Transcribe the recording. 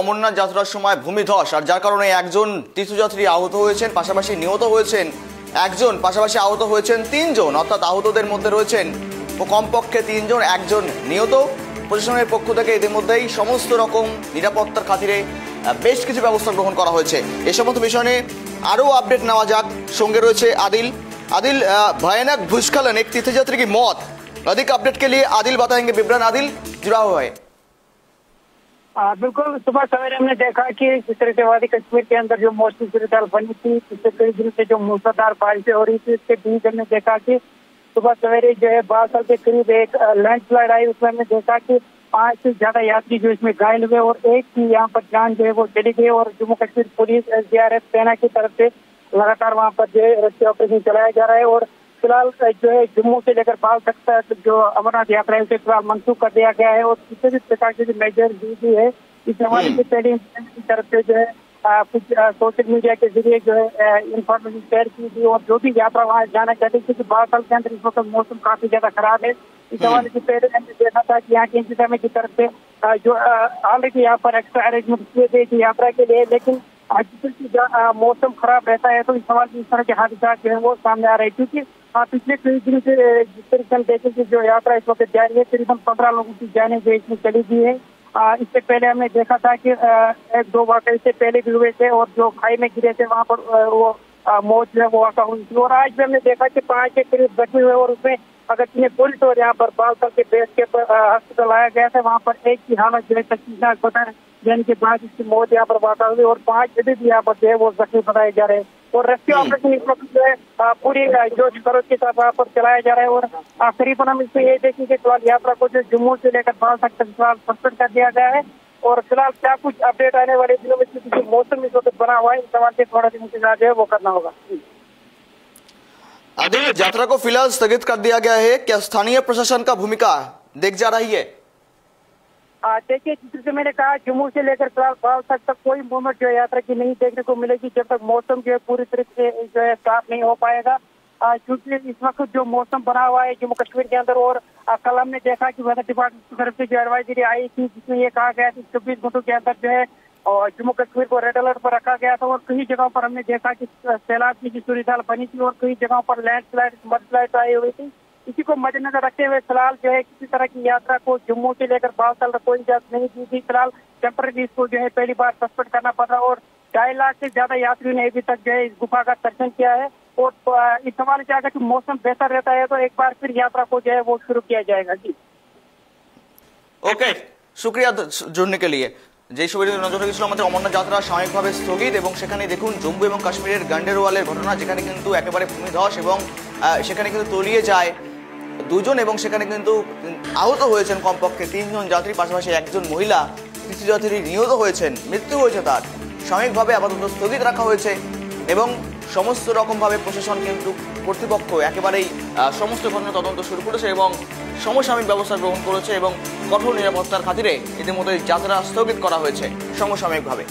অমরনাথ যাত্রার সময় ভূমিধস, আর যার কারণে একজন তীর্থযাত্রী আহত হয়েছেন, পাশাপাশি নিহত হয়েছেন একজন, পাশাপাশি আহত হয়েছেন তিনজন, অর্থাৎ আহতদের মধ্যে রয়েছেন কমপক্ষে তিনজন, একজন নিহত। প্রশাসনের পক্ষ থেকে ইতিমধ্যেই সমস্ত রকম নিরাপত্তার খাতিরে বেশ কিছু ব্যবস্থা গ্রহণ করা হয়েছে। এ সমস্ত বিষয় নিয়ে আরও আপডেট নেওয়া যাক। সঙ্গে রয়েছে आदिल। आदिल, भयानक भूस्खलन, एक तीर्थयात्री की मौत, अधिक अपडेट के लिए आदिल बताएंगे विवरण। आदिल जुड़ा हुआ है। बिल्कुल, सुबह सवेरे हमने देखा कि जिस तरह से वादी कश्मीर के अंदर जो मौसमी सूरत बनी थी, पिछले कई दिनों से जो मूसलाधार बारिशें हो रही थी, उसके बीच हमने देखा कि सुबह सवेरे जो है 12 के करीब एक लैंडस्लाइड आई। उसमें हमने देखा कि 5 से ज्यादा यात्री जो इसमें घायल हुए और एक की यहाँ पर जान जो है वो चली गई। और जम्मू कश्मीर पुलिस, SDRF सेना की तरफ से लगातार वहाँ पर जो है रेस्क्यू ऑपरेशन चलाया जा रहा है। और फिलहाल जो है जम्मू से लेकर बाल तक जो अमरनाथ यात्रा है उसे फिलहाल मंसूख कर दिया गया है। और किसी भी प्रकार के जो मेजर दी है इस हवाले से पहले की तरफ से जो है कुछ सोशल मीडिया के जरिए जो है इंफॉर्मेशन शेयर की थी। और जो भी यात्रा वहाँ जाना चाहती थी, क्योंकि 12 के अंदर इस वक्त मौसम काफी ज्यादा खराब है। इस हवाले से पहले हमने देखा था कि यहाँ के इंतजामिया की तरफ से जो ऑलरेडी यहाँ पर एक्स्ट्रा अरेंजमेंट किए थे यात्रा के लिए, लेकिन मौसम खराब रहता है तो इस सवाल इस तरह के हादसा जो है वो सामने आ रहे हैं। क्योंकि पिछले कई दिनों से जिस तरीके से देखें कि जो यात्रा इस वक्त जारी है, करीबन 15 लोगों की जानें जो इसमें चली गई है। इससे पहले हमने देखा था कि 1-2 वाकई से पहले भी हुए थे और जो खाई में गिरे थे वहाँ पर वो मौत जो है वो वाक़ा हुई थी। और आज भी हमने देखा कि 5 के करीब जख्मी हुए और उसमें अगर जिन्हें पुलिस और यहाँ पर बालतल के बेस के हॉस्पिटल लाया गया था, वहाँ पर एक की हालत जो है तशवीशनाक बताया जाने के बाद इसकी मौत यहाँ पर वाक़ा हुई और 5 अभी भी यहाँ पर जो है वो जख्मी बताए जा रहे हैं। और रेस्क्यू ऑपरेशन इस वक्त जो है पूरी जोश खरोश के साथ वहाँ पर चलाया जा रहा है। और करीबन हम इसमें ये देखें कि फिलहाल यात्रा को जो जम्मू से लेकर बाल तक फिलहाल सस्पेंड कर दिया गया है। और फिलहाल क्या कुछ अपडेट आने वाले दिनों में क्योंकि मौसम इस वक्त बना हुआ है, इस सवाल से थोड़ा सा इंतजार जो है वो करना होगा। आदिल, यात्रा को फिलहाल स्थगित कर दिया गया है, क्या स्थानीय प्रशासन का भूमिका देख जा रही है? देखिए, जिस मैंने कहा जम्मू से लेकर फिलहाल बाल तक कोई मूवमेंट जो है यात्रा की नहीं देखने को मिलेगी जब तक मौसम जो है पूरी तरीके से जो है साफ नहीं हो पाएगा। क्योंकि इस वक्त जो मौसम बना हुआ है जम्मू कश्मीर के अंदर, और कल हमने देखा कि वेदर डिपार्टमेंट की तरफ से जो एडवाइजरी आई थी जिसमें ये कहा गया कि 24 घंटों के अंदर जो है और जम्मू कश्मीर को रेड अलर्ट पर रखा गया था। और कई जगहों पर हमने देखा कि सैलाब की सूरत बनी थी और कई जगहों पर लैंडस्लाइड मडस्लाइड आई हुई थी। इसी को मद्देनजर रखते हुए फिलहाल जो है किसी तरह की यात्रा को जम्मू से लेकर बालतल तक कोई इजाजत नहीं दी थी। फिलहाल टेम्परेरी इसको जो है पहली बार सस्पेंड करना पड़ रहा है। और 2.5 लाख से ज्यादा यात्रियों ने अभी तक जो है इस गुफा का दर्शन किया है। और इस सवाल से अगर मौसम बेहतर रहता है तो एक बार फिर यात्रा को जो है वो शुरू किया जाएगा। जी ওকে, শুক্রিয়া জন্য के लिए। যে ছবিটি নজর রেখেছিল আমাদের অমরনাথ যাত্রা সাময়িকভাবে স্থগিত, এবং সেখানে দেখুন জম্মু এবং কাশ্মীরের গান্ডেরওয়ালের ঘটনা, যেখানে কিন্তু একেবারে ভূমিধস এবং সেখানে কিন্তু তলিয়ে যায় 2 জন এবং সেখানে কিন্তু আহত হয়েছেন কমপক্ষে 3 জন যাত্রী, পাশাপাশি একজন মহিলা তীর্থযাত্রী নিহত হয়েছেন, মৃত্যু হয়েছে তার। সাময়িকভাবে আপাতত স্থগিত রাখা হয়েছে এবং সমস্ত রকমভাবে প্রশাসন কিন্তু কর্তৃপক্ষ একেবারেই সমস্ত ঘটনা তদন্ত শুরু করেছে এবং সমসাময়িক ব্যবস্থা গ্রহণ করেছে এবং কঠোর নিরাপত্তার খাতিরে ইতিমধ্যে যাত্রা স্থগিত করা হয়েছে সমসাময়িকভাবে।